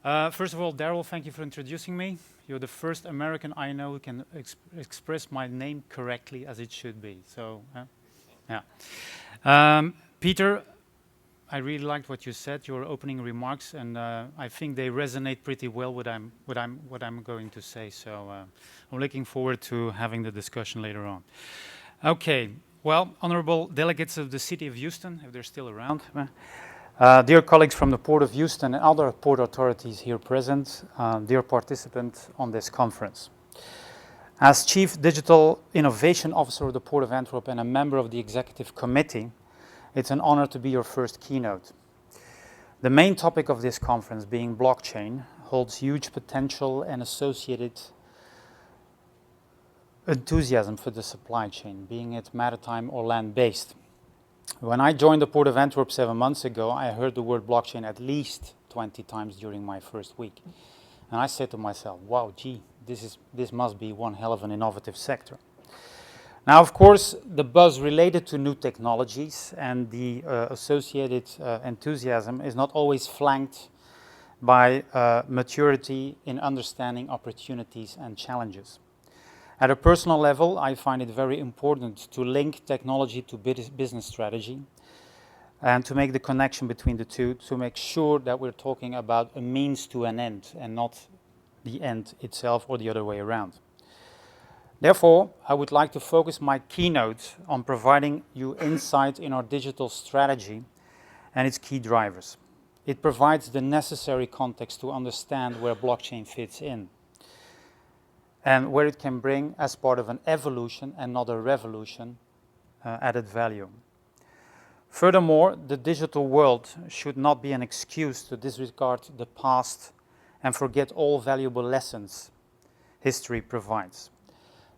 First of all, Daryl, thank you for introducing me. You're the first American I know who can express my name correctly as it should be. So, yeah. Peter, I really liked what you said, your opening remarks, and I think they resonate pretty well with what I'm going to say. So, I'm looking forward to having the discussion later on. Okay. Well, honorable delegates of the City of Houston, if they're still around. Dear colleagues from the Port of Houston and other port authorities here present, dear participants on this conference. As Chief Digital Innovation Officer of the Port of Antwerp and a member of the Executive Committee, it's an honor to be your first keynote. The main topic of this conference, being blockchain, holds huge potential and associated enthusiasm for the supply chain, being it maritime or land-based. When I joined the Port of Antwerp 7 months ago, I heard the word blockchain at least 20 times during my first week. And I said to myself, wow, gee, this must be one hell of an innovative sector. Now, of course, the buzz related to new technologies and the associated enthusiasm is not always flanked by maturity in understanding opportunities and challenges. At a personal level, I find it very important to link technology to business strategy and to make the connection between the two to make sure that we're talking about a means to an end and not the end itself or the other way around. Therefore, I would like to focus my keynote on providing you insight in our digital strategy and its key drivers. It provides the necessary context to understand where blockchain fits in and where it can bring, as part of an evolution and not a revolution, added value. Furthermore, the digital world should not be an excuse to disregard the past and forget all valuable lessons history provides.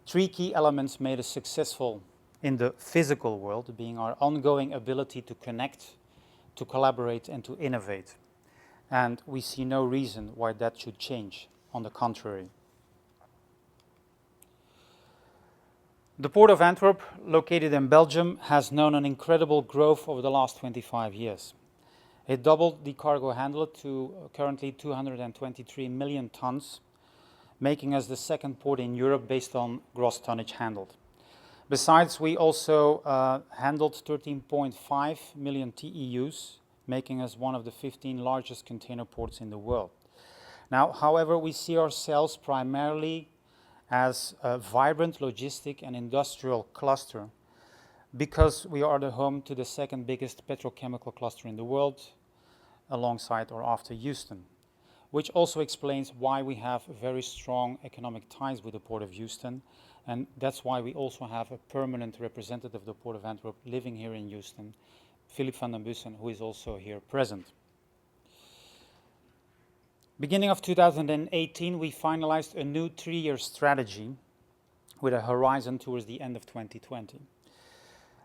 3 key elements made us successful in the physical world, being our ongoing ability to connect, to collaborate, and to innovate. And we see no reason why that should change, on the contrary. The Port of Antwerp, located in Belgium, has known an incredible growth over the last 25 years. It doubled the cargo handled to currently 223 million tons, making us the second port in Europe based on gross tonnage handled. Besides, we also handled 13.5 million TEUs, making us one of the 15 largest container ports in the world. Now, however, we see ourselves primarily as a vibrant logistic and industrial cluster because we are the home to the second biggest petrochemical cluster in the world, alongside or after Houston, which also explains why we have very strong economic ties with the Port of Houston, and that's why we also have a permanent representative of the Port of Antwerp living here in Houston, Philip van den Bussen, who is also here present. Beginning of 2018, we finalized a new 3-year strategy with a horizon towards the end of 2020.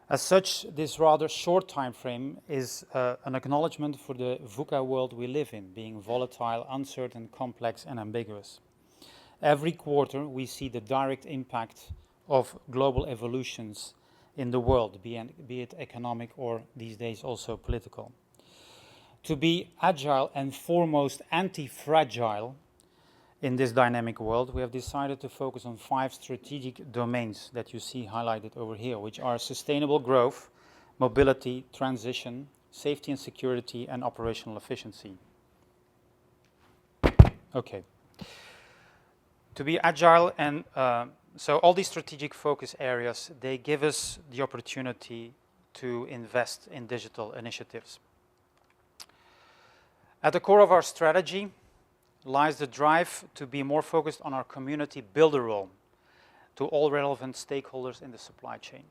As such, this rather short time frame is an acknowledgement for the VUCA world we live in, being volatile, uncertain, complex, and ambiguous. Every quarter, we see the direct impact of global evolutions in the world, be it economic or these days also political. To be agile and foremost anti-fragile in this dynamic world, we have decided to focus on 5 strategic domains that you see highlighted over here, which are sustainable growth, mobility, transition, safety and security, and operational efficiency. Okay. To be agile and so all these strategic focus areas, they give us the opportunity to invest in digital initiatives. At the core of our strategy lies the drive to be more focused on our community builder role to all relevant stakeholders in the supply chain.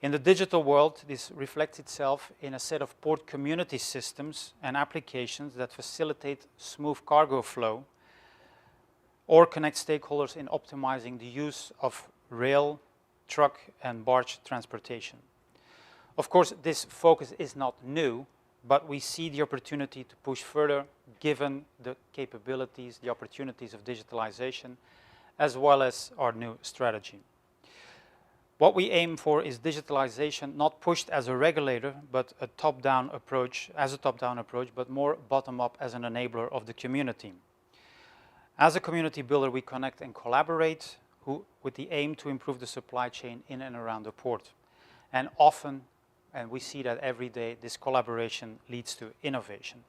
In the digital world, this reflects itself in a set of port community systems and applications that facilitate smooth cargo flow or connect stakeholders in optimizing the use of rail, truck, and barge transportation. Of course, this focus is not new, but we see the opportunity to push further given the capabilities, the opportunities of digitalization, as well as our new strategy. What we aim for is digitalization, not pushed as a regulator, but a top-down approach, but more bottom-up as an enabler of the community. As a community builder, we connect and collaborate with the aim to improve the supply chain in and around the port. And often, and we see that every day, this collaboration leads to innovation.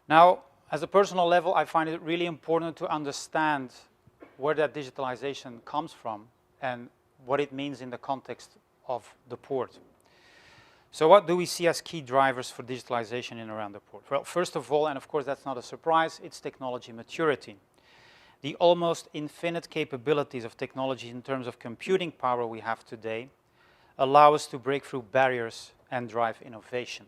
Now, as a personal level, I find it really important to understand where that digitalization comes from and what it means in the context of the port. So what do we see as key drivers for digitalization in and around the port? Well, first of all, and of course that's not a surprise, it's technology maturity. The almost infinite capabilities of technology in terms of computing power we have today allow us to break through barriers and drive innovation.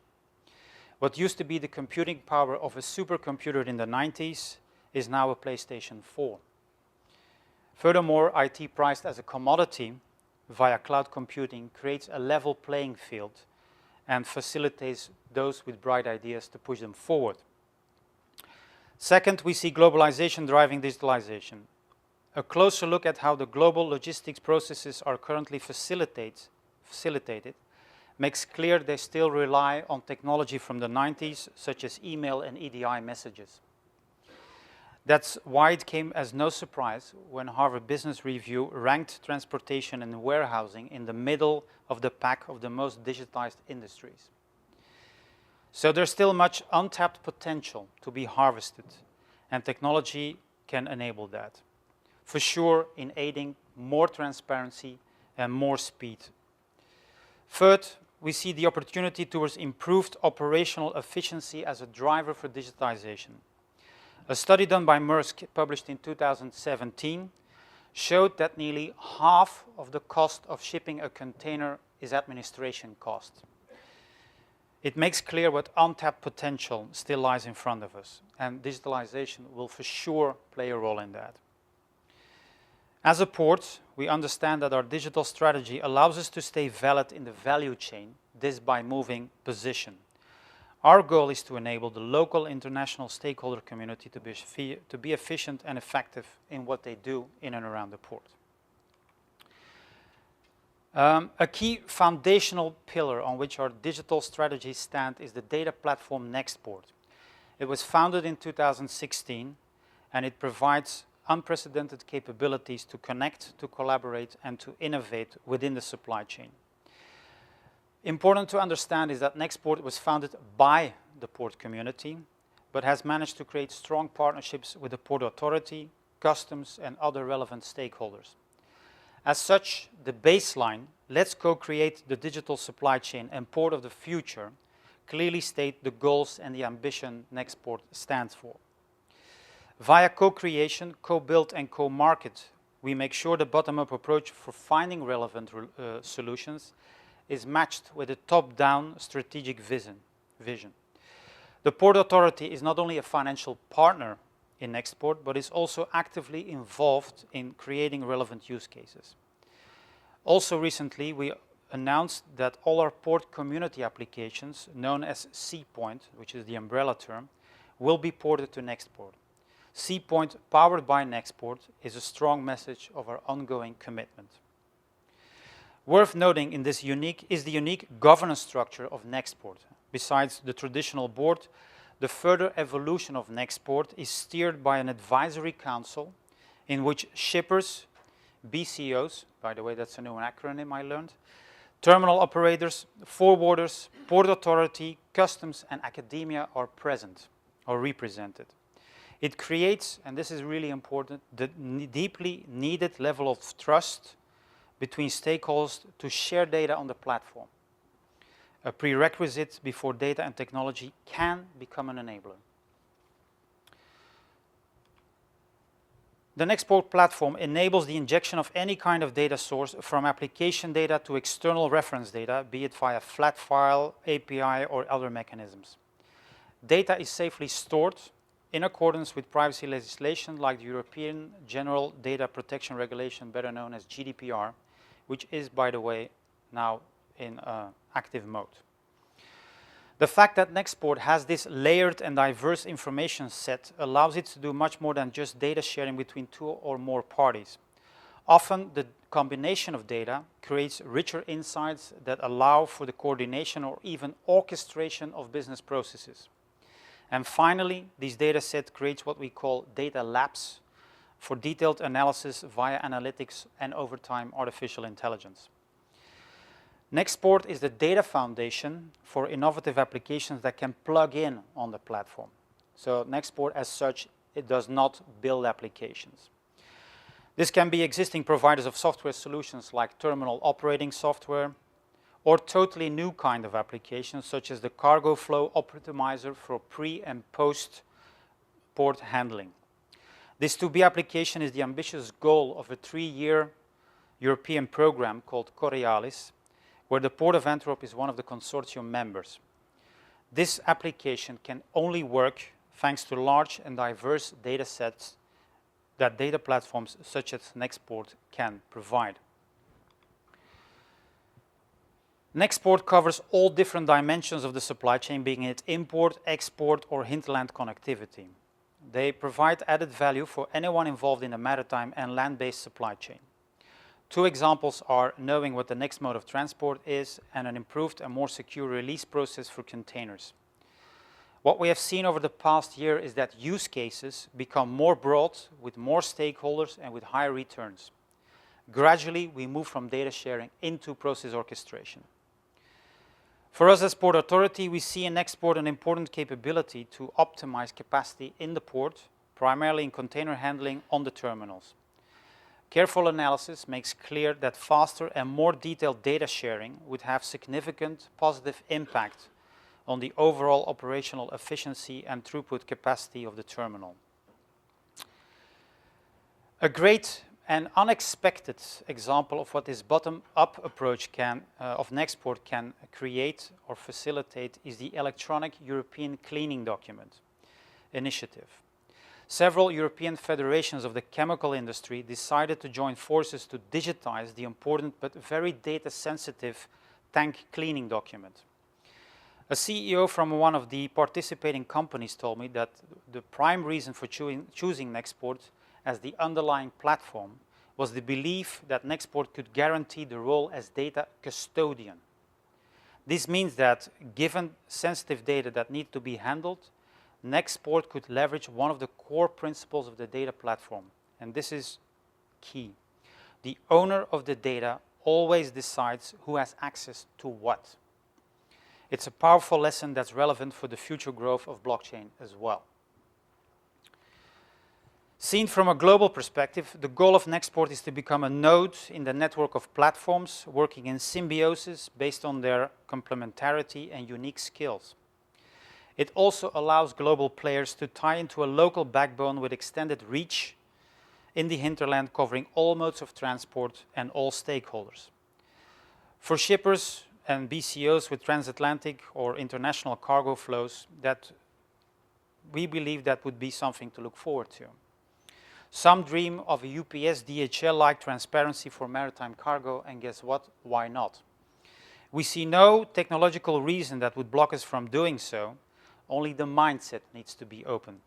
What used to be the computing power of a supercomputer in the 90s is now a PlayStation 4. Furthermore, IT priced as a commodity via cloud computing creates a level playing field and facilitates those with bright ideas to push them forward. Second, we see globalization driving digitalization. A closer look at how the global logistics processes are currently facilitated makes clear they still rely on technology from the 90s, such as email and EDI messages. That's why it came as no surprise when Harvard Business Review ranked transportation and warehousing in the middle of the pack of the most digitized industries. So there's still much untapped potential to be harvested, and technology can enable that. For sure, in aiding more transparency and more speed. Third, we see the opportunity towards improved operational efficiency as a driver for digitization. A study done by Maersk, published in 2017, showed that nearly half of the cost of shipping a container is administration cost. It makes clear what untapped potential still lies in front of us, and digitalization will for sure play a role in that. As a port, we understand that our digital strategy allows us to stay valid in the value chain, this by moving position. Our goal is to enable the local international stakeholder community to be efficient and effective in what they do in and around the port. A key foundational pillar on which our digital strategies stand is the data platform Nextport. It was founded in 2016, and it provides unprecedented capabilities to connect, to collaborate, and to innovate within the supply chain. Important to understand is that Nextport was founded by the port community, but has managed to create strong partnerships with the Port Authority, customs, and other relevant stakeholders. As such, the baseline, let's co-create the digital supply chain and port of the future, clearly state the goals and the ambition Nextport stands for. Via co-creation, co-build, and co-market, we make sure the bottom-up approach for finding relevant solutions is matched with a top-down strategic vision. The Port Authority is not only a financial partner in Nextport, but is also actively involved in creating relevant use cases. Also recently, we announced that all our port community applications, known as XChain2, which is the umbrella term, will be ported to Nextport. XChain2, powered by Nextport, is a strong message of our ongoing commitment. Worth noting in this is the unique governance structure of Nextport. Besides the traditional board, the further evolution of Nextport is steered by an advisory council in which shippers, BCOs, by the way, that's a new acronym I learned, terminal operators, forwarders, Port Authority, customs, and academia are present or represented. It creates, and this is really important, the deeply needed level of trust between stakeholders to share data on the platform, a prerequisite before data and technology can become an enabler. The Nextport platform enables the injection of any kind of data source, from application data to external reference data, be it via flat file, API, or other mechanisms. Data is safely stored in accordance with privacy legislation like the European General Data Protection Regulation, better known as GDPR, which is, by the way, now in active mode. The fact that Nextport has this layered and diverse information set allows it to do much more than just data sharing between two or more parties. Often, the combination of data creates richer insights that allow for the coordination or even orchestration of business processes. And finally, this data set creates what we call data labs for detailed analysis via analytics and over time artificial intelligence. Nextport is the data foundation for innovative applications that can plug in on the platform. So Nextport as such, it does not build applications. This can be existing providers of software solutions like terminal operating software, or totally new kind of applications such as the cargo flow optimizer for pre and post port handling. This 2B application is the ambitious goal of a 3-year European program called Coriolis, where the Port of Antwerp is one of the consortium members. This application can only work thanks to large and diverse data sets that data platforms such as Nextport can provide. Nextport covers all different dimensions of the supply chain, being it import, export, or hinterland connectivity. They provide added value for anyone involved in a maritime and land-based supply chain. 2 examples are knowing what the next mode of transport is and an improved and more secure release process for containers. What we have seen over the past year is that use cases become more broad with more stakeholders and with higher returns. Gradually, we move from data sharing into process orchestration. For us as Port Authority, we see in Nextport an important capability to optimize capacity in the port, primarily in container handling on the terminals. Careful analysis makes clear that faster and more detailed data sharing would have significant positive impact on the overall operational efficiency and throughput capacity of the terminal. A great and unexpected example of what this bottom-up approach of Nextport can create or facilitate is the Electronic European Cleaning Document initiative. Several European federations of the chemical industry decided to join forces to digitize the important but very data-sensitive tank cleaning document. A CEO from one of the participating companies told me that the prime reason for choosing Nextport as the underlying platform was the belief that Nextport could guarantee the role as data custodian. This means that given sensitive data that need to be handled, Nextport could leverage one of the core principles of the data platform, and this is key. The owner of the data always decides who has access to what. It's a powerful lesson that's relevant for the future growth of blockchain as well. Seen from a global perspective, the goal of Nextport is to become a node in the network of platforms working in symbiosis based on their complementarity and unique skills. It also allows global players to tie into a local backbone with extended reach in the hinterland, covering all modes of transport and all stakeholders. For shippers and BCOs with transatlantic or international cargo flows, that we believe that would be something to look forward to. Some dream of a UPS DHL-like transparency for maritime cargo, and guess what? Why not? We see no technological reason that would block us from doing so, only the mindset needs to be open.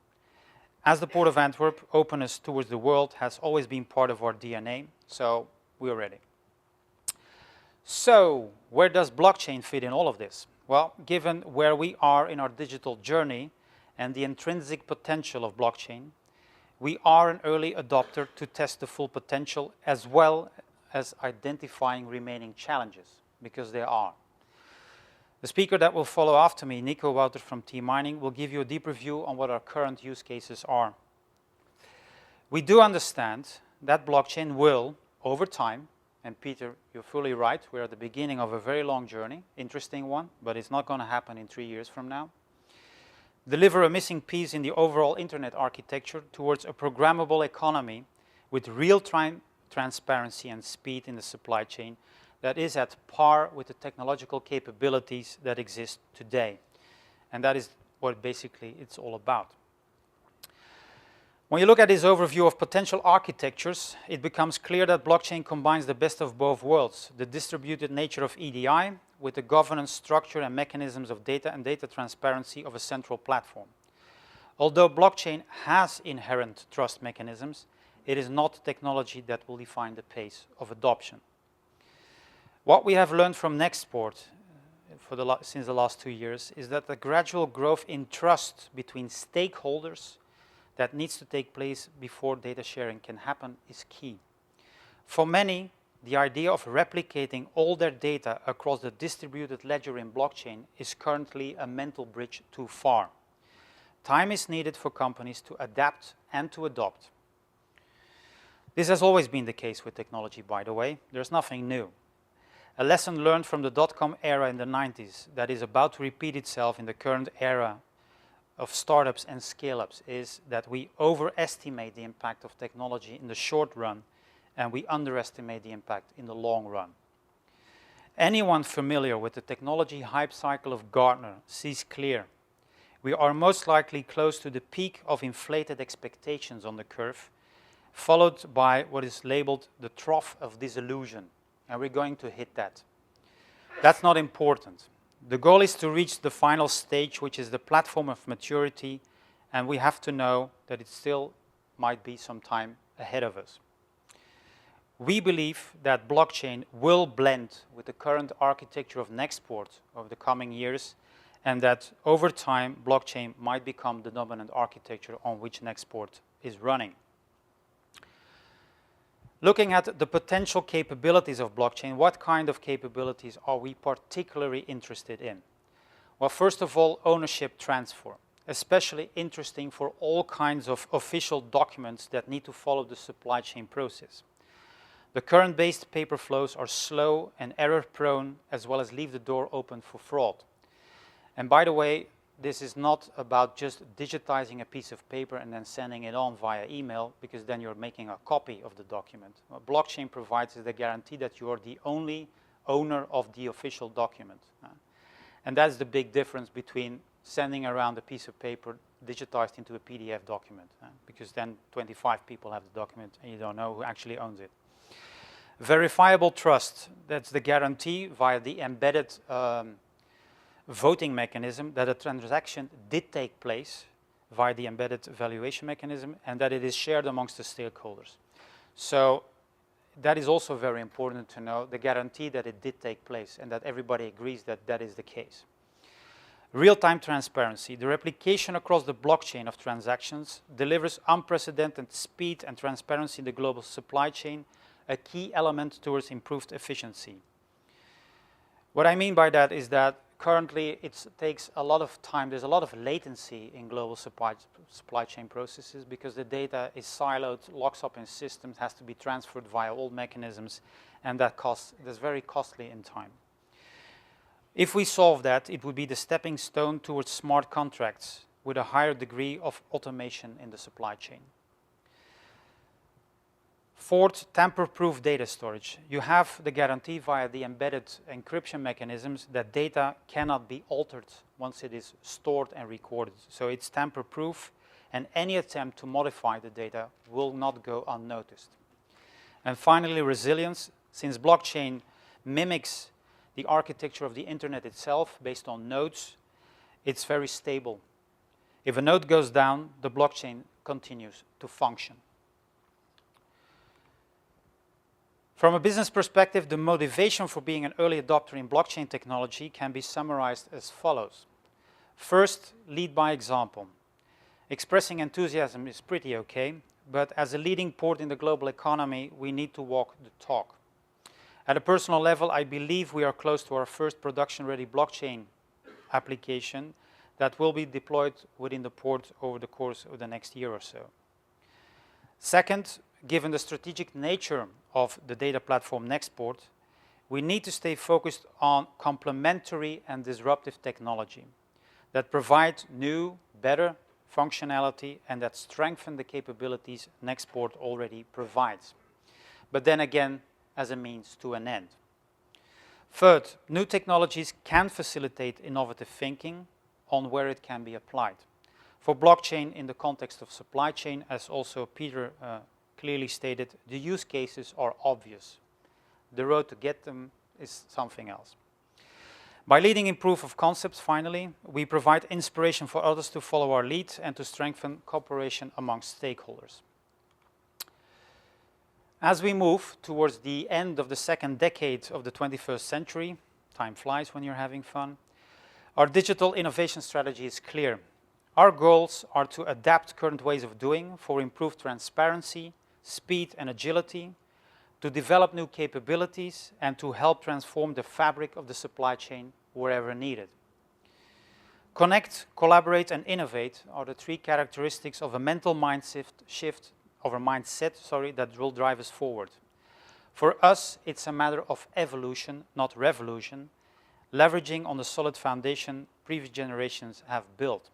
As the Port of Antwerp, openness towards the world has always been part of our DNA, so we're ready. So, where does blockchain fit in all of this? Well, given where we are in our digital journey and the intrinsic potential of blockchain, we are an early adopter to test the full potential as well as identifying remaining challenges, because there are. The speaker that will follow after me, Nico Wauters from T-Mining, will give you a deeper view on what our current use cases are. We do understand that blockchain will, over time, and Peter, you're fully right, we're at the beginning of a very long journey, interesting one, but it's not going to happen in 3 years from now, deliver a missing piece in the overall internet architecture towards a programmable economy with real-time transparency and speed in the supply chain that is at par with the technological capabilities that exist today. And that is what basically it's all about. When you look at this overview of potential architectures, it becomes clear that blockchain combines the best of both worlds, the distributed nature of EDI with the governance structure and mechanisms of data and data transparency of a central platform. Although blockchain has inherent trust mechanisms, it is not technology that will define the pace of adoption. What we have learned from Nextport since the last 2 years is that the gradual growth in trust between stakeholders that needs to take place before data sharing can happen is key. For many, the idea of replicating all their data across the distributed ledger in blockchain is currently a mental bridge too far. Time is needed for companies to adapt and to adopt. This has always been the case with technology, by the way. There's nothing new. A lesson learned from the dot-com era in the 90s that is about to repeat itself in the current era of startups and scale-ups is that we overestimate the impact of technology in the short run and we underestimate the impact in the long run. Anyone familiar with the technology hype cycle of Gartner sees clear. We are most likely close to the peak of inflated expectations on the curve, followed by what is labeled the trough of disillusion, and we're going to hit that. That's not important. The goal is to reach the final stage, which is the platform of maturity, and we have to know that it still might be some time ahead of us. We believe that blockchain will blend with the current architecture of Nextport over the coming years, and that over time, blockchain might become the dominant architecture on which Nextport is running. Looking at the potential capabilities of blockchain, what kind of capabilities are we particularly interested in? Well, first of all, ownership transfer, especially interesting for all kinds of official documents that need to follow the supply chain process. The current-based paper flows are slow and error-prone, as well as leave the door open for fraud. And by the way, this is not about just digitizing a piece of paper and then sending it on via email, because then you're making a copy of the document. What blockchain provides is the guarantee that you are the only owner of the official document. And that's the big difference between sending around a piece of paper digitized into a PDF document, because then 25 people have the document and you don't know who actually owns it. Verifiable trust, that's the guarantee via the embedded voting mechanism that a transaction did take place via the embedded valuation mechanism and that it is shared amongst the stakeholders. So that is also very important to know, the guarantee that it did take place and that everybody agrees that that is the case. Real-time transparency, the replication across the blockchain of transactions delivers unprecedented speed and transparency in the global supply chain, a key element towards improved efficiency. What I mean by that is that currently it takes a lot of time, there's a lot of latency in global supply chain processes because the data is siloed, locks up in systems, has to be transferred via old mechanisms, and that's very costly in time. If we solve that, it would be the stepping stone towards smart contracts with a higher degree of automation in the supply chain. Fourth, tamper-proof data storage. You have the guarantee via the embedded encryption mechanisms that data cannot be altered once it is stored and recorded. So it's tamper-proof, and any attempt to modify the data will not go unnoticed. And finally, resilience. Since blockchain mimics the architecture of the internet itself based on nodes, it's very stable. If a node goes down, the blockchain continues to function. From a business perspective, the motivation for being an early adopter in blockchain technology can be summarized as follows. First, lead by example. Expressing enthusiasm is pretty okay, but as a leading port in the global economy, we need to walk the talk. At a personal level, I believe we are close to our first production-ready blockchain application that will be deployed within the port over the course of the next year or so. Second, given the strategic nature of the data platform Nextport, we need to stay focused on complementary and disruptive technology that provide new, better functionality and that strengthen the capabilities Nextport already provides. But then again, as a means to an end. Third, new technologies can facilitate innovative thinking on where it can be applied. For blockchain in the context of supply chain, as also Peter clearly stated, the use cases are obvious. The road to get them is something else. By leading in proof of concepts, finally, we provide inspiration for others to follow our lead and to strengthen cooperation amongst stakeholders. As we move towards the end of the second decade of the 21st century, time flies when you're having fun, our digital innovation strategy is clear. Our goals are to adapt current ways of doing for improved transparency, speed and agility, to develop new capabilities, and to help transform the fabric of the supply chain wherever needed. Connect, collaborate, and innovate are the three characteristics of a mental mindset that will drive us forward. For us, it's a matter of evolution, not revolution, leveraging on the solid foundation previous generations have built.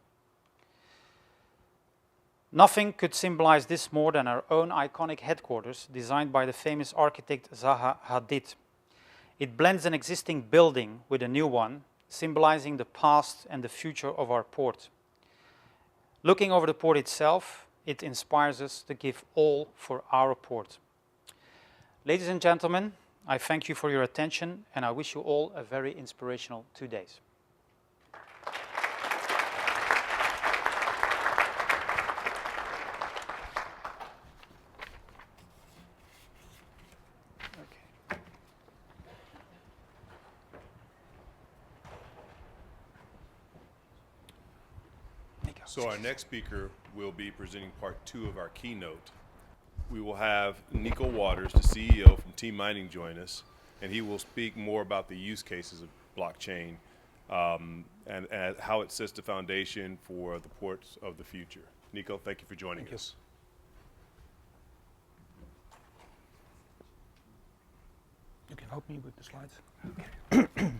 Nothing could symbolize this more than our own iconic headquarters, designed by the famous architect Zaha Hadid. It blends an existing building with a new one, symbolizing the past and the future of our port. Looking over the port itself, it inspires us to give all for our port. Ladies and gentlemen, I thank you for your attention, and I wish you all a very inspirational 2 days. So our next speaker will be presenting part 2 of our keynote. We will have Nico Wauters, the CEO from Team Mining, join us, and he will speak more about the use cases of blockchain and how it sets the foundation for the ports of the future. Nico, thank you for joining us. You can help me with the slides. Okay.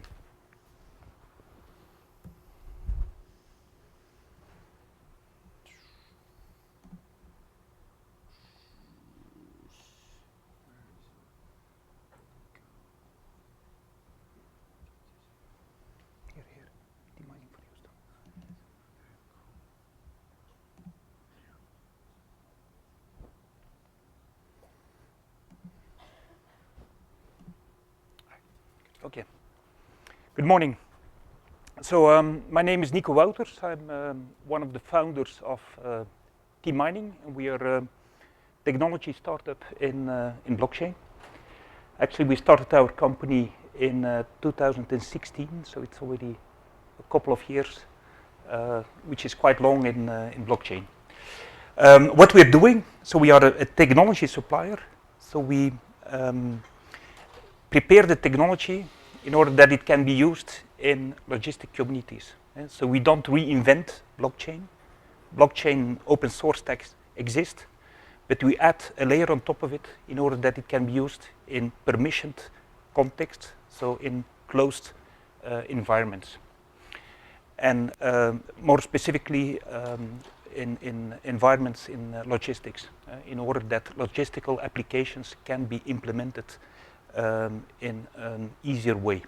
Okay. Good morning. So my name is Nico Wauters. I'm one of the founders of Team Mining. We are a technology startup in blockchain. Actually, we started our company in 2016, so it's already a couple of years, which is quite long in blockchain. What we're doing, so we are a technology supplier. So we prepare the technology in order that it can be used in logistic communities. So we don't reinvent blockchain. Blockchain open source stacks exist, but we add a layer on top of it in order that it can be used in permissioned context, so in closed environments. And more specifically in environments in logistics, in order that logistical applications can be implemented in an easier way.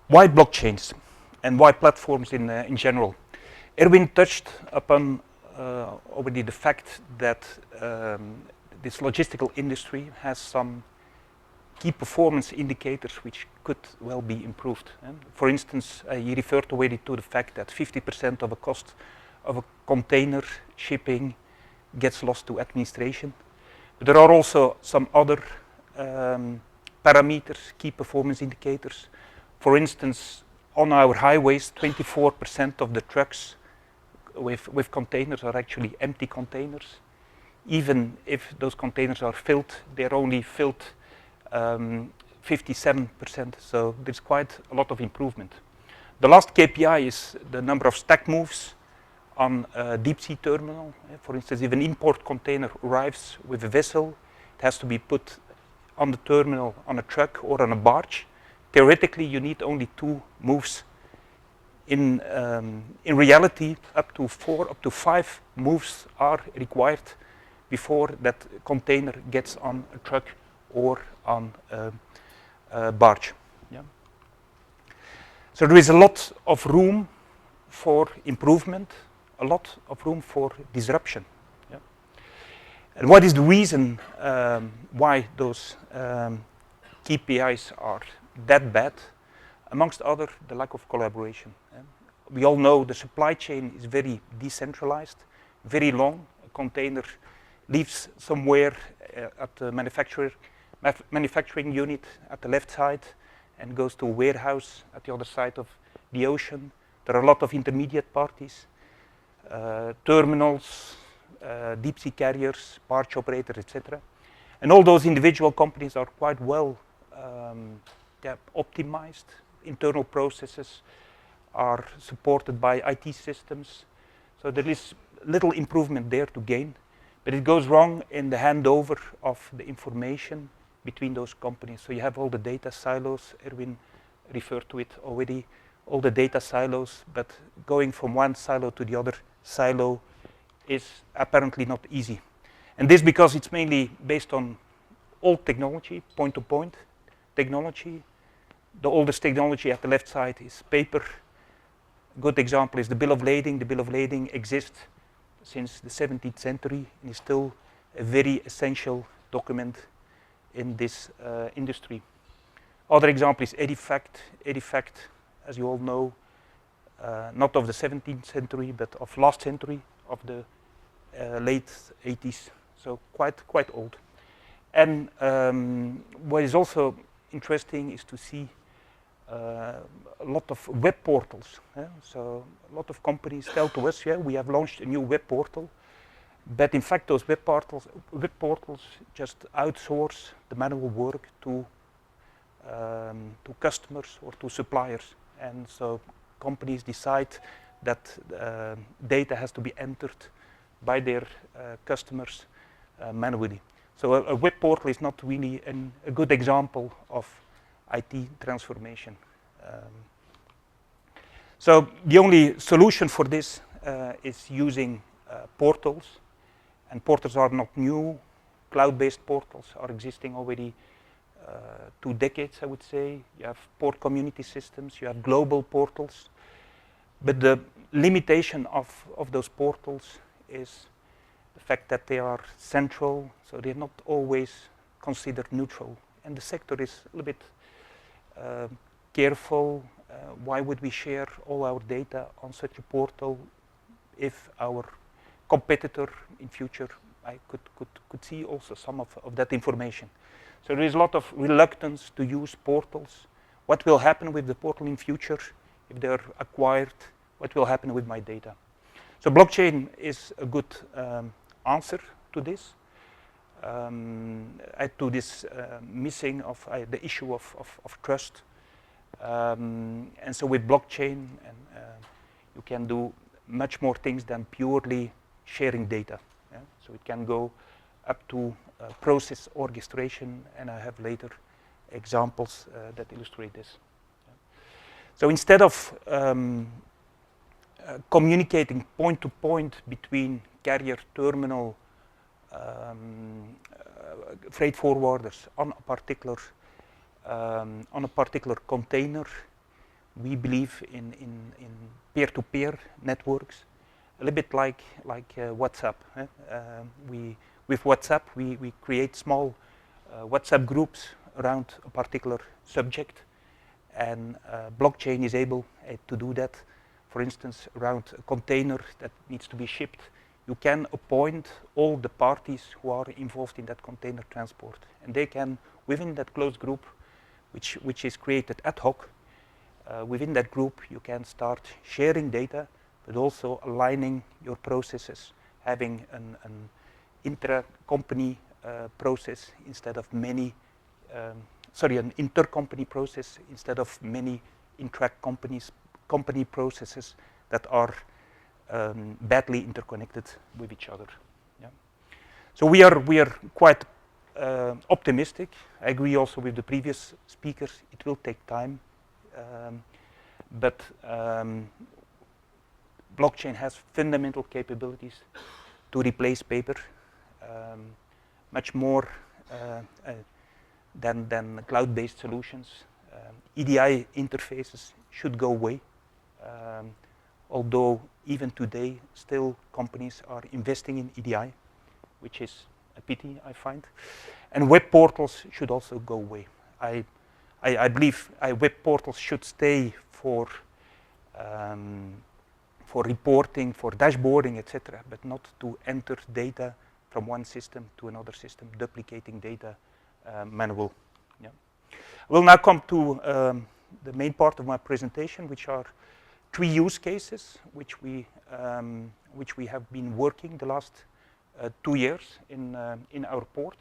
Why blockchains and why platforms in general? Erwin touched upon already the fact that this logistical industry has some key performance indicators which could well be improved. For instance, he referred already to the fact that 50% of the cost of a container shipping gets lost to administration. But there are also some other parameters, key performance indicators. For instance, on our highways, 24% of the trucks with containers are actually empty containers. Even if those containers are filled, they're only filled 57%, so there's quite a lot of improvement. The last KPI is the number of stack moves on a deep sea terminal. For instance, if an import container arrives with a vessel, it has to be put on the terminal on a truck or on a barge. Theoretically, you need only 2 moves. In reality, up to 4, up to 5 moves are required before that container gets on a truck or on a barge. Yeah. So there is a lot of room for improvement, a lot of room for disruption. Yeah. And what is the reason why those KPIs are that bad? Amongst other, the lack of collaboration. We all know the supply chain is very decentralized, very long. A container leaves somewhere at the manufacturing unit at the left side and goes to a warehouse at the other side of the ocean. There are a lot of intermediate parties, terminals, deep sea carriers, barge operators, etc. And all those individual companies are quite well optimized. Internal processes are supported by IT systems. So there is little improvement there to gain. But it goes wrong in the handover of the information between those companies. So you have all the data silos. Erwin referred to it already. All the data silos, but going from one silo to the other silo is apparently not easy. And this because it's mainly based on old technology, point-to-point technology. The oldest technology at the left side is paper. A good example is the bill of lading. The bill of lading exists since the 17th century and is still a very essential document in this industry. Other example is Edifact. Edifact, as you all know, not of the 17th century, but of last century, of the late 80s, so quite old. And what is also interesting is to see a lot of web portals. So a lot of companies tell to us, we have launched a new web portal, but in fact those web portals just outsource the manual work to customers or to suppliers. And so companies decide that data has to be entered by their customers manually. So a web portal is not really a good example of IT transformation. So the only solution for this is using portals, and portals are not new. Cloud-based portals are existing already 2 decades, I would say. You have port community systems, you have global portals, but the limitation of those portals is the fact that they are central, so they're not always considered neutral. And the sector is a little bit careful. Why would we share all our data on such a portal if our competitor in future could see also some of that information? So there is a lot of reluctance to use portals. What will happen with the portal in future if they are acquired? What will happen with my data? So blockchain is a good answer to this. To this missing of the issue of trust. And so with blockchain, you can do much more things than purely sharing data. So it can go up to process orchestration, and I have later examples that illustrate this. So instead of communicating point to point between carrier, terminal, freight forwarders on a particular container, we believe in peer-to-peer networks, a little bit like WhatsApp. With WhatsApp, we create small WhatsApp groups around a particular subject, and blockchain is able to do that. For instance, around a container that needs to be shipped, you can appoint all the parties who are involved in that container transport, and they can, within that closed group, which is created ad hoc, within that group you can start sharing data, but also aligning your processes, having an intra-company process instead of many, an inter-company process instead of many intra-company processes that are badly interconnected with each other. Yeah. So we are quite optimistic. I agree also with the previous speakers. It will take time, but blockchain has fundamental capabilities to replace paper, much more than cloud-based solutions. EDI interfaces should go away, although even today still companies are investing in EDI, which is a pity, I find. And web portals should also go away. I believe web portals should stay for reporting, for dashboarding, etc., but not to enter data from one system to another system, duplicating data manual. Yeah. We'll now come to the main part of my presentation, which are 3 use cases which we have been working the last 2 years in our port.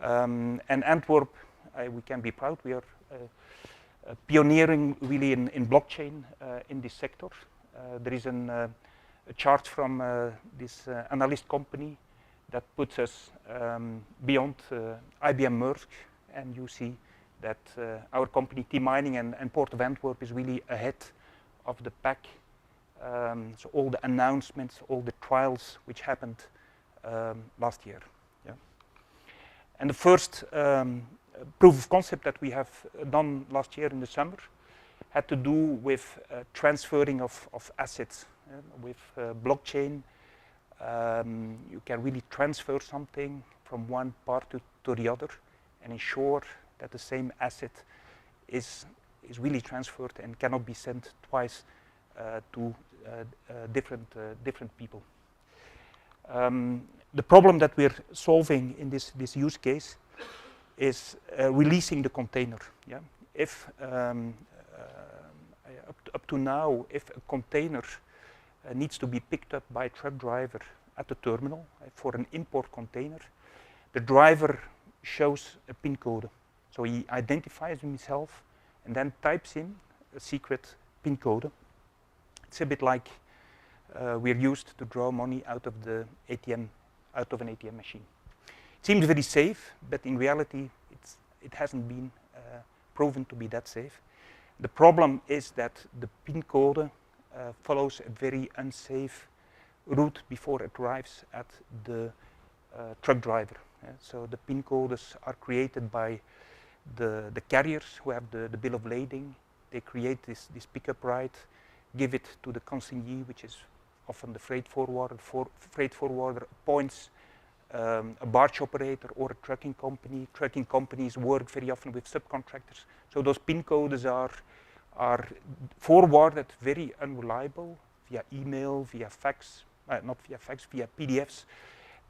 And Antwerp, we can be proud. We are pioneering really in blockchain in this sector. There is a chart from this analyst company that puts us beyond IBM Maersk, and you see that our company, T-Mining and Port of Antwerp, is really ahead of the pack. So all the announcements, all the trials which happened last year. Yeah. And the first proof of concept that we have done last year in the summer had to do with transferring of assets. With blockchain, you can really transfer something from one part to the other and ensure that the same asset is really transferred and cannot be sent twice to different people. The problem that we're solving in this use case is releasing the container. Yeah? If up to now, if a container needs to be picked up by a truck driver at the terminal for an import container, the driver shows a PIN code. So he identifies himself and then types in a secret PIN code. It's a bit like we're used to draw money out of an ATM machine. It seems very safe, but in reality, it hasn't been proven to be that safe. The problem is that the PIN code follows a very unsafe route before it arrives at the truck driver. So the PIN codes are created by the carriers who have the bill of lading. They create this pickup right, give it to the consignee, which is often the freight forwarder. Freight forwarder appoints a barge operator or a trucking company. Trucking companies work very often with subcontractors. So those PIN codes are forwarded very unreliable via email, via fax, not via fax, via PDFs.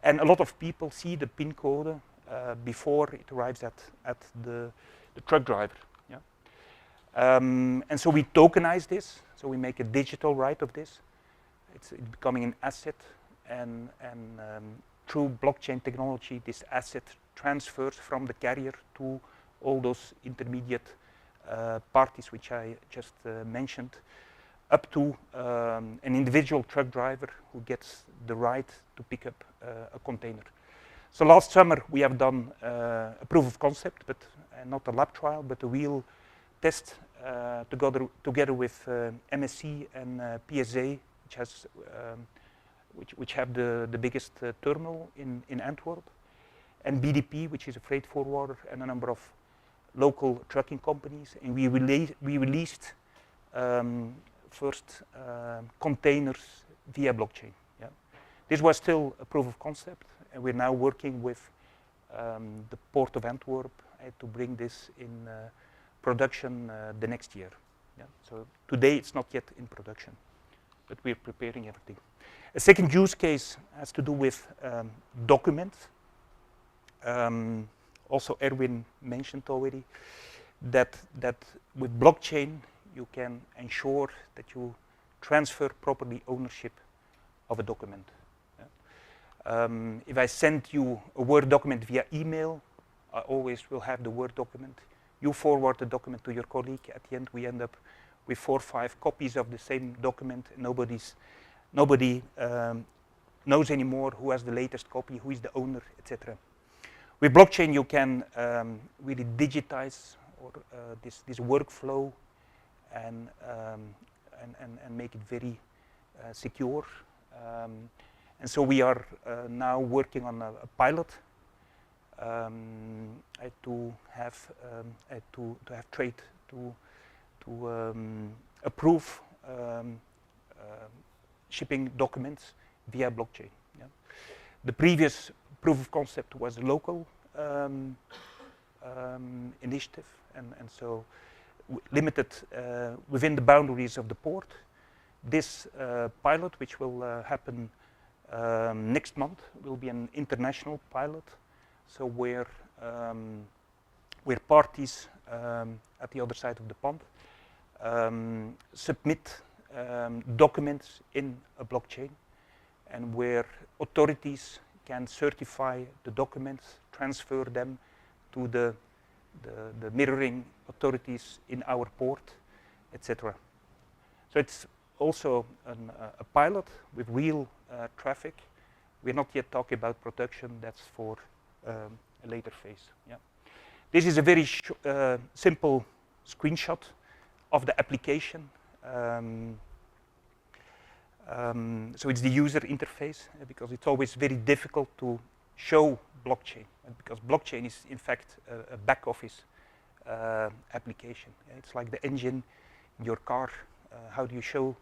And a lot of people see the PIN code before it arrives at the truck driver. Yeah? And so we tokenize this, so we make a digital right of this. It's becoming an asset, and through blockchain technology, this asset transfers from the carrier to all those intermediate parties which I just mentioned, up to an individual truck driver who gets the right to pick up a container. So last summer we have done a proof of concept, but not a lab trial, but a real test together with MSC and PSA, which have the biggest terminal in Antwerp, and BDP, which is a freight forwarder, and a number of local trucking companies. And we released first containers via blockchain. Yeah. This was still a proof of concept, and we're now working with the Port of Antwerp to bring this in production the next year. Yeah. So today it's not yet in production, but we're preparing everything. A second use case has to do with documents. Also, Erwin mentioned already that with blockchain you can ensure that you transfer properly ownership of a document. Yeah. If I send you a Word document via email, I always will have the Word document. You forward the document to your colleague. At the end, we end up with 4 or 5 copies of the same document. Nobody knows anymore who has the latest copy, who is the owner, etc. With blockchain, you can really digitize this workflow and make it very secure. And so we are now working on a pilot to have trade to approve shipping documents via blockchain. Yeah. The previous proof of concept was a local initiative, and so limited within the boundaries of the port. This pilot, which will happen Next month will be an international pilot, so where parties at the other side of the pond submit documents in a blockchain, and where authorities can certify the documents, transfer them to the mirroring authorities in our port, etc. So it's also a pilot with real traffic. We're not yet talking about production. That's for a later phase. Yeah. This is a very simple screenshot of the application. So it's the user interface, because it's always very difficult to show blockchain, because blockchain is in fact a back office application. It's like the engine in your car. How do you show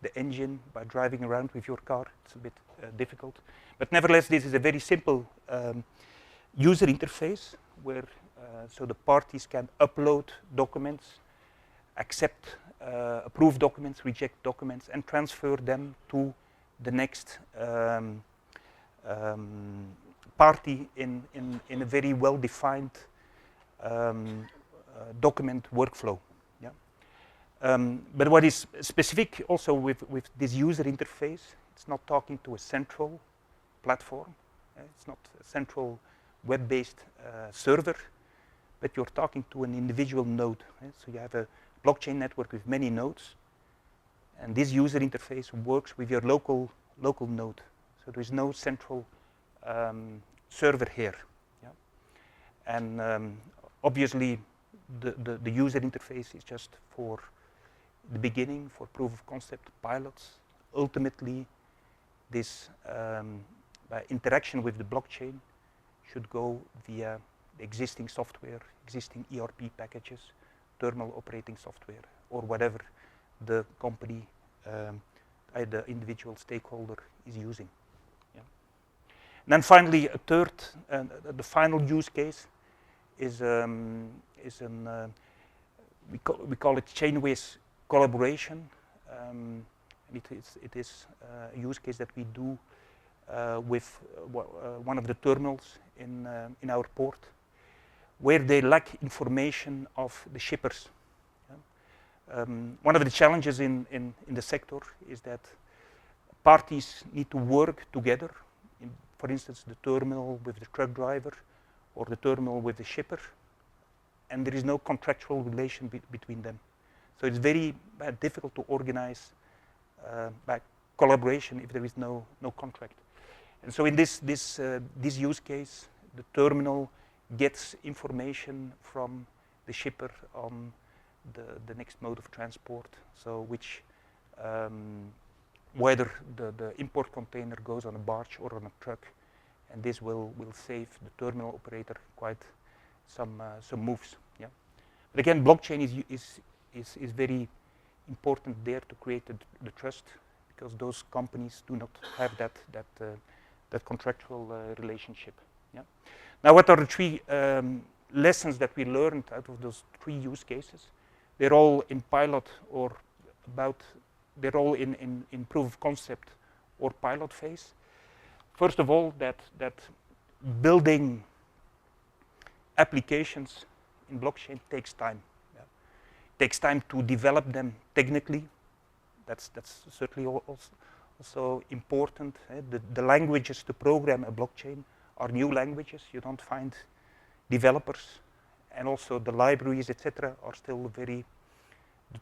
the engine? By driving around with your car. It's a bit difficult, but nevertheless this is a very simple user interface where so the parties can upload documents, accept, approve documents, reject documents, and transfer them to the next party in a very well-defined document workflow. Yeah. But what is specific also with this user interface, it's not talking to a central platform. It's not a central web-based server, but you're talking to an individual node. So you have a blockchain network with many nodes, and this user interface works with your local node. So there is no central server here. Yeah? And obviously, the user interface is just for the beginning, for proof of concept pilots. Ultimately, this interaction with the blockchain should go via the existing software, existing ERP packages, terminal operating software, or whatever the company, the individual stakeholder is using. Yeah. And then finally, a third, the final use case is we call it chain-based collaboration. And it is a use case that we do with one of the terminals in our port, where they lack information of the shippers. Yeah? One of the challenges in the sector is that parties need to work together. For instance, the terminal with the truck driver, or the terminal with the shipper, and there is no contractual relation between them. So it's very difficult to organize collaboration if there is no contract. And so in this use case, the terminal gets information from the shipper on the next mode of transport. So which whether the import container goes on a barge or on a truck, and this will save the terminal operator quite some moves. Yeah. But again, blockchain is very important there to create the trust, because those companies do not have that contractual relationship. Yeah. Now, what are the three lessons that we learned out of those three use cases? They're all in pilot or they're all in proof of concept or pilot phase. First of all, that building applications in blockchain takes time. Yeah. It takes time to develop them technically. That's certainly also important. The languages to program a blockchain are new languages. You don't find developers, and also the libraries, etc., are still the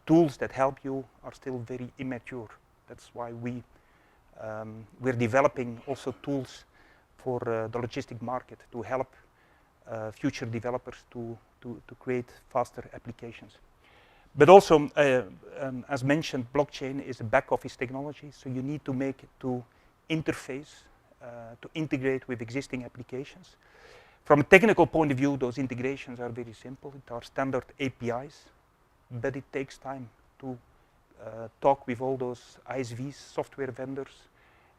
tools that help you are still very immature. That's why we're developing also tools for the logistic market to help future developers to create faster applications. But also, as mentioned, blockchain is a back office technology, so you need to make it to interface, to integrate with existing applications. From a technical point of view, those integrations are very simple. It are standard APIs, but it takes time to talk with all those ISVs, software vendors,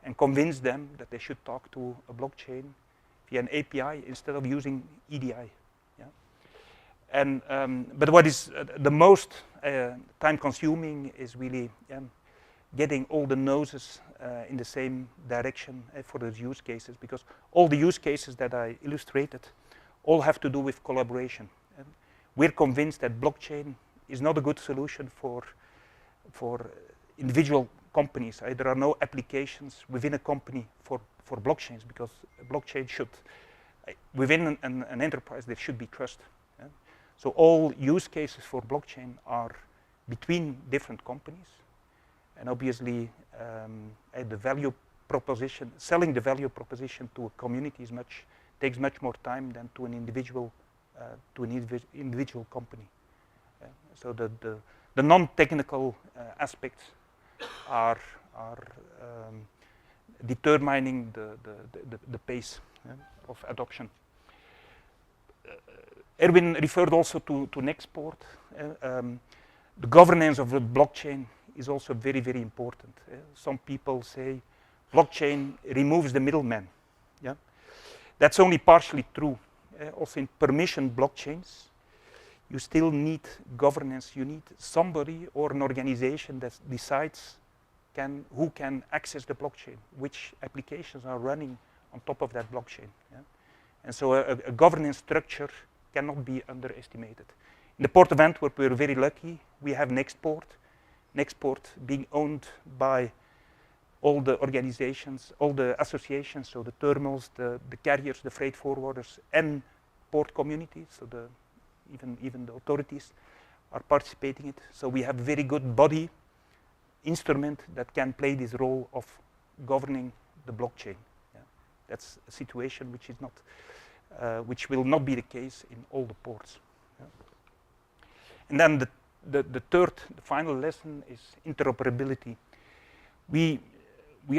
and convince them that they should talk to a blockchain via an API instead of using EDI. Yeah? And but what is the most time-consuming is really getting all the noses in the same direction for those use cases, because all the use cases that I illustrated all have to do with collaboration. And we're convinced that blockchain is not a good solution for individual companies. There are no applications within a company for blockchains, because blockchain should, within an enterprise, there should be trust. So all use cases for blockchain are between different companies, and obviously the value proposition, selling the value proposition to a community takes much more time than to an individual company. So the non-technical aspects are determining the pace of adoption. Erwin referred also to Nextport. The governance of the blockchain is also very, very important. Some people say blockchain removes the middleman. Yeah, that's only partially true. Also in permission blockchains, you still need governance. You need somebody or an organization that decides who can access the blockchain, which applications are running on top of that blockchain. Yeah? And so a governance structure cannot be underestimated. In the Port of Antwerp, we're very lucky. We have Nextport. Nextport being owned by all the organizations, all the associations, so the terminals, the carriers, the freight forwarders, and port communities, so even the authorities are participating in it. So we have a very good body instrument that can play this role of governing the blockchain. Yeah. That's a situation which is not, which will not be the case in all the ports. Yeah. And then the final lesson is interoperability. We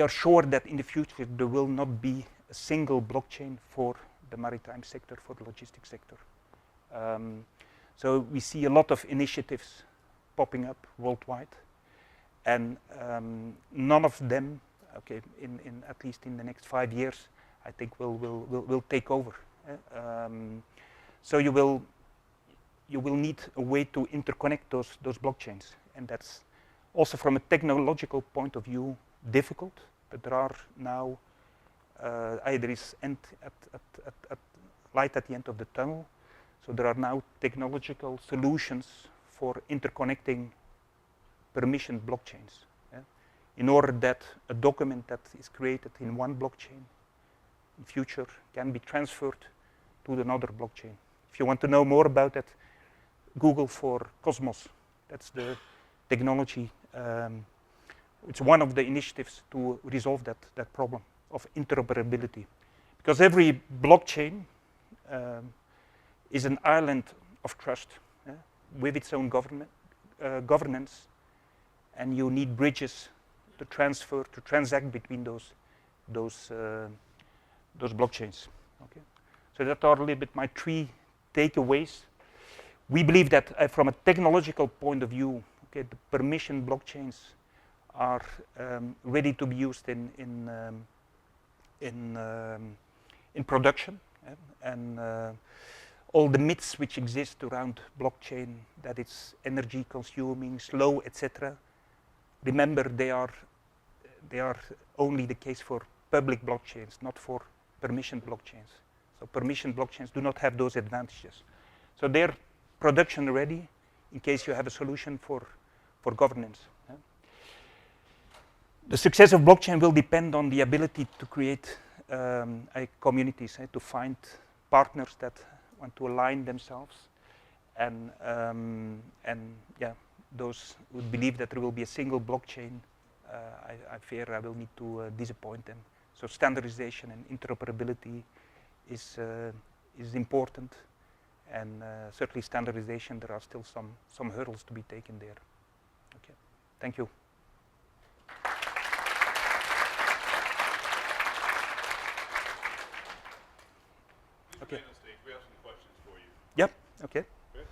are sure that in the future there will not be a single blockchain for the maritime sector, for the logistics sector. So we see a lot of initiatives popping up worldwide, and none of them, okay, in at least in the next 5 years, I think will take over. So you will need a way to interconnect those blockchains, and that's also from a technological point of view difficult. But there are now there is light at the end of the tunnel. So there are now technological solutions for interconnecting permissioned blockchains, yeah? In order that a document that is created in one blockchain in future can be transferred to another blockchain. If you want to know more about that, Google for Cosmos. That's the technology. It's one of the initiatives to resolve that problem of interoperability. Because every blockchain is an island of trust, with its own governance, and you need bridges to transact between those blockchains. Okay, so that are a little bit my 3 takeaways. We believe that from a technological point of view, okay, the permission blockchains are ready to be used in production, and all the myths which exist around blockchain, that it's energy consuming, slow, etc. Remember, they are only the case for public blockchains, not for permission blockchains. So permission blockchains do not have those advantages. So they're production ready in case you have a solution for governance. Yeah. The success of blockchain will depend on the ability to create communities, to find partners that want to align themselves, and yeah, those who believe that there will be a single blockchain, I fear I will need to disappoint them. So standardization and interoperability is important, and certainly standardization, there are still some hurdles to be taken there. Okay, thank you. Okay. We have some questions for you. Yep. Okay. Okay.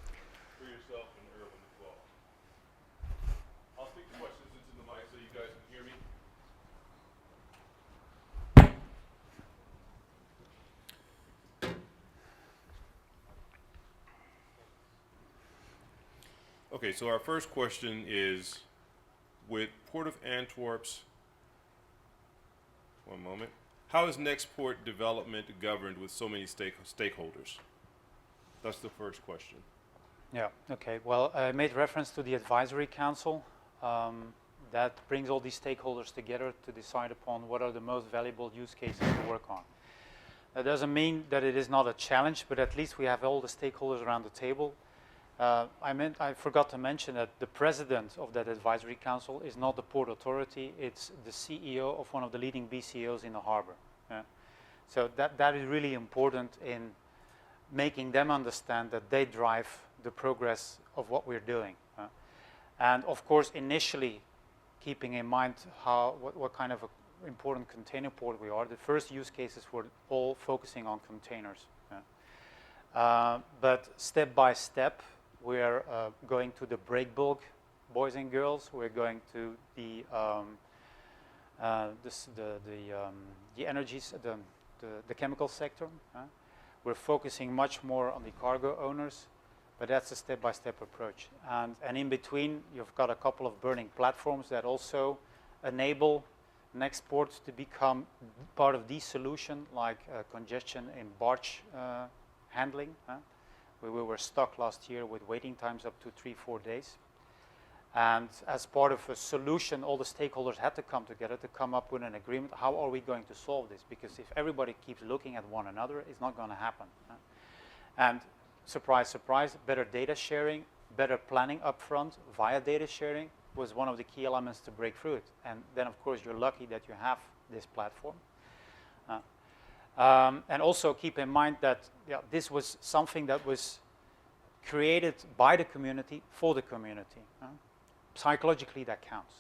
For yourself and Erwin as well. I'll speak the questions into the mic so you guys can hear me. Okay, so our first question is, with Port of Antwerp's One moment. How is Nextport development governed with so many stakeholders? That's the first question. Yeah, okay. Well, I made reference to the advisory council that brings all these stakeholders together to decide upon what are the most valuable use cases to work on. That doesn't mean that it is not a challenge, but at least we have all the stakeholders around the table. I forgot to mention that the president of that advisory council is not the Port Authority, it's the CEO of one of the leading BCOs in the harbor. Yeah. So that is really important in making them understand that they drive the progress of what we're doing. And of course, initially, keeping in mind what kind of a important container port we are, the first use cases were all focusing on containers. But step by step, we're going to the break bulk, boys and girls. We're going to the energies, the chemical sector. We're focusing much more on the cargo owners, but that's a step-by-step approach. And in between, you've got a couple of burning platforms that also enable Nextport to become part of the solution, like congestion in barge handling. We were stuck last year with waiting times up to 3-4 days. And as part of a solution, all the stakeholders had to come together to come up with an agreement. How are we going to solve this? Because if everybody keeps looking at one another, it's not going to happen. And surprise, surprise, better data sharing, better planning upfront via data sharing was one of the key elements to break through it. And then, of course, you're lucky that you have this platform. And also keep in mind that this was something that was created by the community for the community. Psychologically, that counts.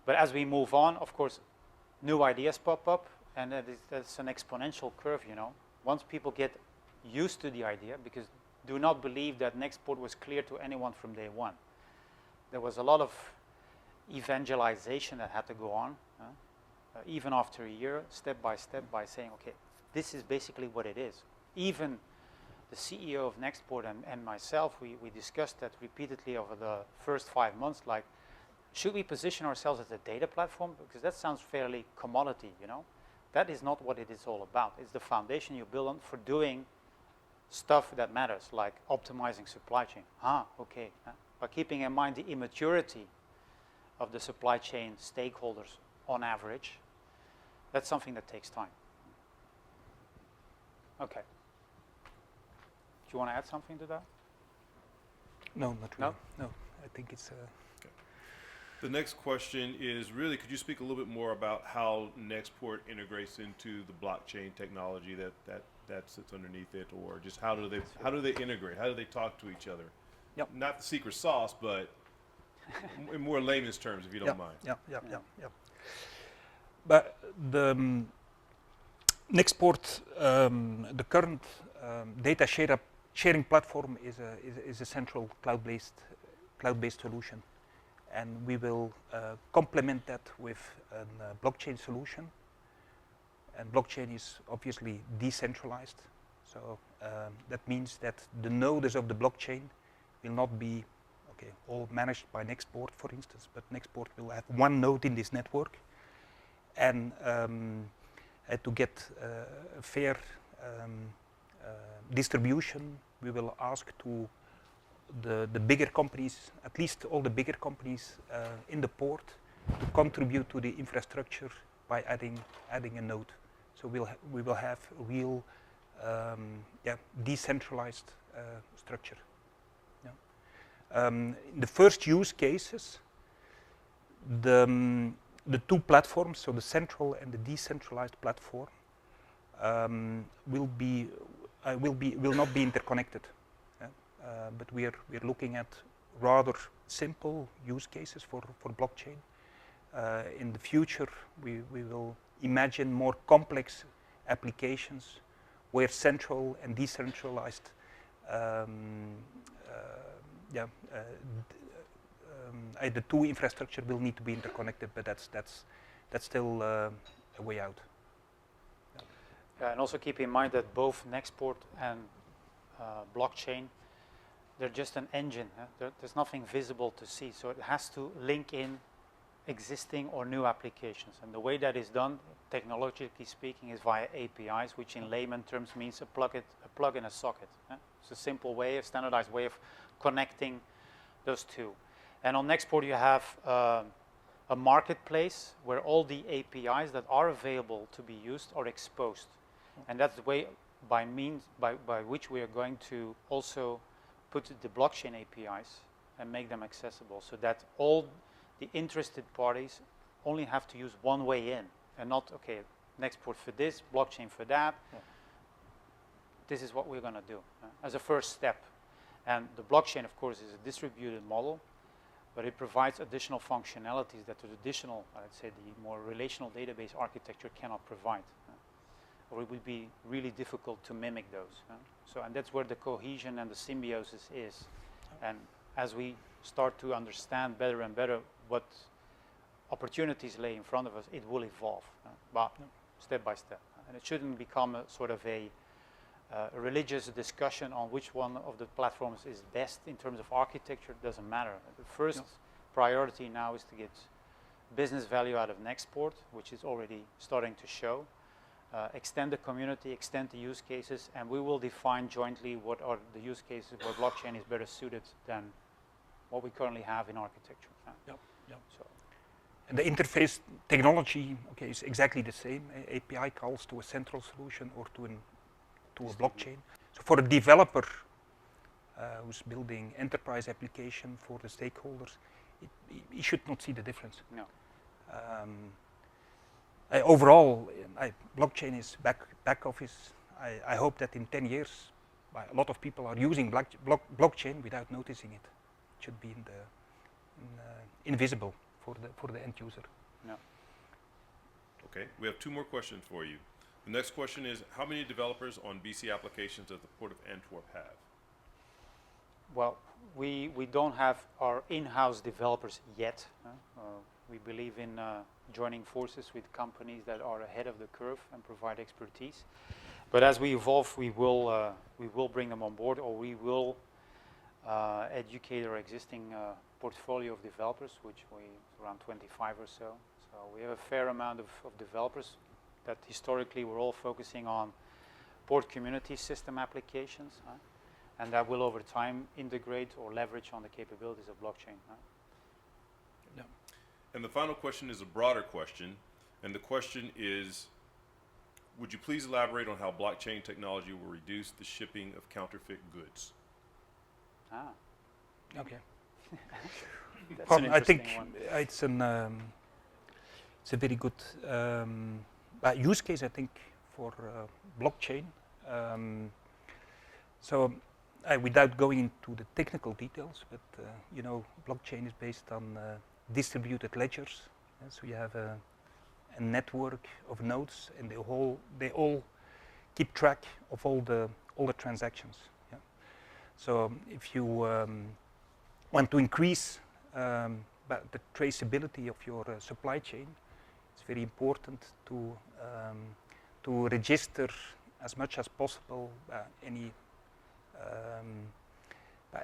But as we move on, of course, new ideas pop up, and that's an exponential curve, you know. Once people get used to the idea, because do not believe that Nextport was clear to anyone from day one. There was a lot of evangelization that had to go on, even after a year, step by saying, okay, this is basically what it is. Even the CEO of Nextport and myself, we discussed that repeatedly over the first 5 months, like, should we position ourselves as a data platform? Because that sounds fairly commodity, you know? That is not what it is all about. It's the foundation you build on for doing stuff that matters, like optimizing supply chain. Okay. But keeping in mind the immaturity of the supply chain stakeholders on average, that's something that takes time. Okay. Do you want to add something to that? No, not really. No? No, I think it's... Okay. The next question is really, could you speak a little bit more about how Nextport integrates into the blockchain technology that sits underneath it, or just how do they integrate? How do they talk to each other? Yep. Not the secret sauce, but in more layman's terms, if you don't mind. Yeah. But the Nextport, the current data sharing platform is a central cloud-based solution, and we will complement that with a blockchain solution. And blockchain is obviously decentralized, so that means that the nodes of the blockchain will not be all managed by Nextport, for instance, but Nextport will have one node in this network, and to get a fair distribution, we will ask to the bigger companies, at least all the bigger companies in the port, to contribute to the infrastructure by adding a node. So we will have a real decentralized structure. In the first use cases, the two platforms, so the central and the decentralized platform, will not be interconnected. But we're looking at rather simple use cases for blockchain. In the future, we will imagine more complex applications where central and decentralized the two infrastructure will need to be interconnected, but that's still a way out. Yeah, and also keep in mind that both Nextport and blockchain, they're just an engine. There's nothing visible to see, so it has to link in existing or new applications. And the way that is done, technologically speaking, is via APIs, which in layman terms means a plug in a socket. It's a simple way, a standardized way of connecting those two. And on Nextport you have a marketplace where all the APIs that are available to be used are exposed. And that's the way by which we are going to also put the blockchain APIs and make them accessible, so that all the interested parties only have to use one way in, and not, okay, Nextport for this, blockchain for that. Yeah. This is what we're going to do as a first step. And the blockchain, of course, is a distributed model, but it provides additional functionalities that the traditional, I'd say, the more relational database architecture cannot provide. Or it would be really difficult to mimic those. So, and that's where the cohesion and the symbiosis is. And as we start to understand better and better what opportunities lay in front of us, it will evolve, but step by step. And it shouldn't become a sort of a religious discussion on which one of the platforms is best in terms of architecture. It doesn't matter. The first priority now is to get business value out of Nextport, which is already starting to show. Extend the community, extend the use cases, and we will define jointly what are the use cases where blockchain is better suited than what we currently have in architecture. So. And the interface technology, okay, is exactly the same. API calls to a central solution or to a blockchain. So for a developer who's building enterprise application for the stakeholders, he should not see the difference. No. Overall, blockchain is back office. I hope that in 10 years, a lot of people are using blockchain without noticing it. It should be invisible for the end user. No. Okay, we have two more questions for you. The next question is, how many developers on BC applications does the Port of Antwerp have? Well, we don't have our in-house developers yet. We believe in joining forces with companies that are ahead of the curve and provide expertise. But as we evolve, we will bring them on board, or we will educate our existing portfolio of developers, which we around 25 or so. So we have a fair amount of developers that historically we're all focusing on port community system applications, and that will over time integrate or leverage on the capabilities of blockchain. Yeah. And the final question is a broader question, and the question is, would you please elaborate on how blockchain technology will reduce the shipping of counterfeit goods? Okay. That's an I think one. It's a very good use case, I think, for blockchain. So without going into the technical details, but you know, blockchain is based on distributed ledgers. So you have a network of nodes, and they all keep track of all the transactions. Yeah. So if you want to increase the traceability of your supply chain, it's very important to register as much as possible any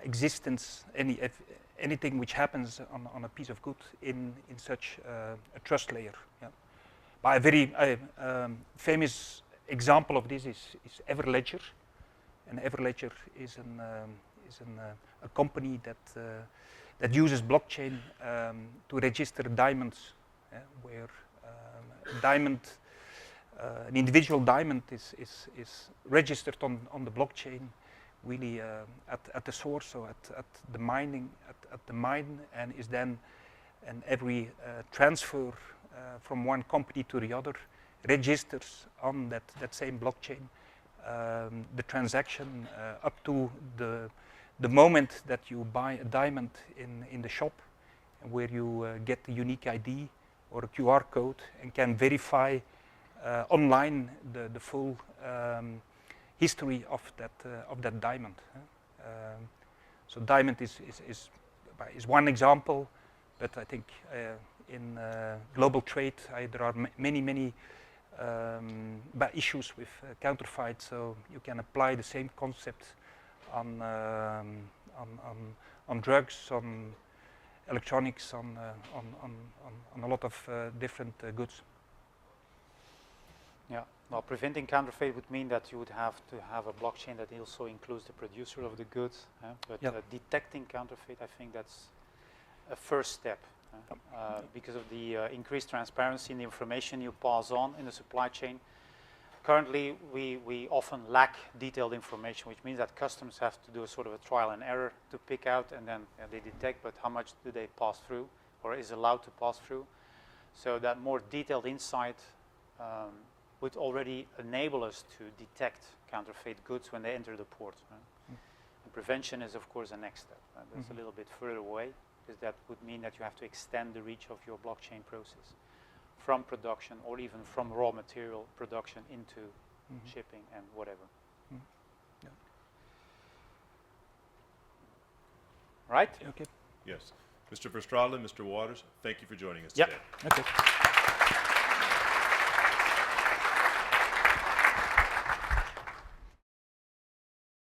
existence, anything which happens on a piece of good in such a trust layer. Yeah. But a very famous example of this is Everledger, and Everledger is a company that uses blockchain to register diamonds, where an individual diamond is registered on the blockchain, really at the source, so at the mining, at the mine, and is then, and every transfer from one company to the other registers on that same blockchain the transaction up to the moment that you buy a diamond in the shop, where you get the unique ID or a QR code and can verify online the full history of that diamond. So diamond is one example, but I think in global trade there are many issues with counterfeit. So you can apply the same concept on drugs, electronics, on a lot of different goods. Yeah. Well, preventing counterfeit would mean that you would have to have a blockchain that also includes the producer of the goods. But detecting counterfeit, I think that's a first step. Because of the increased transparency in the information you pass on in the supply chain. Currently, we often lack detailed information, which means that customers have to do a sort of a trial and error to pick out, and then they detect, but how much do they pass through or is allowed to pass through? So that more detailed insight would already enable us to detect counterfeit goods when they enter the port. And prevention is, of course, the next step. That's a little bit further away, because that would mean that you have to extend the reach of your blockchain process from production or even from raw material production into shipping and whatever. Yeah. Right? Okay. Yes. Mr. Verstraelen, Mr. Wauters, thank you for joining us Yep. today. Okay.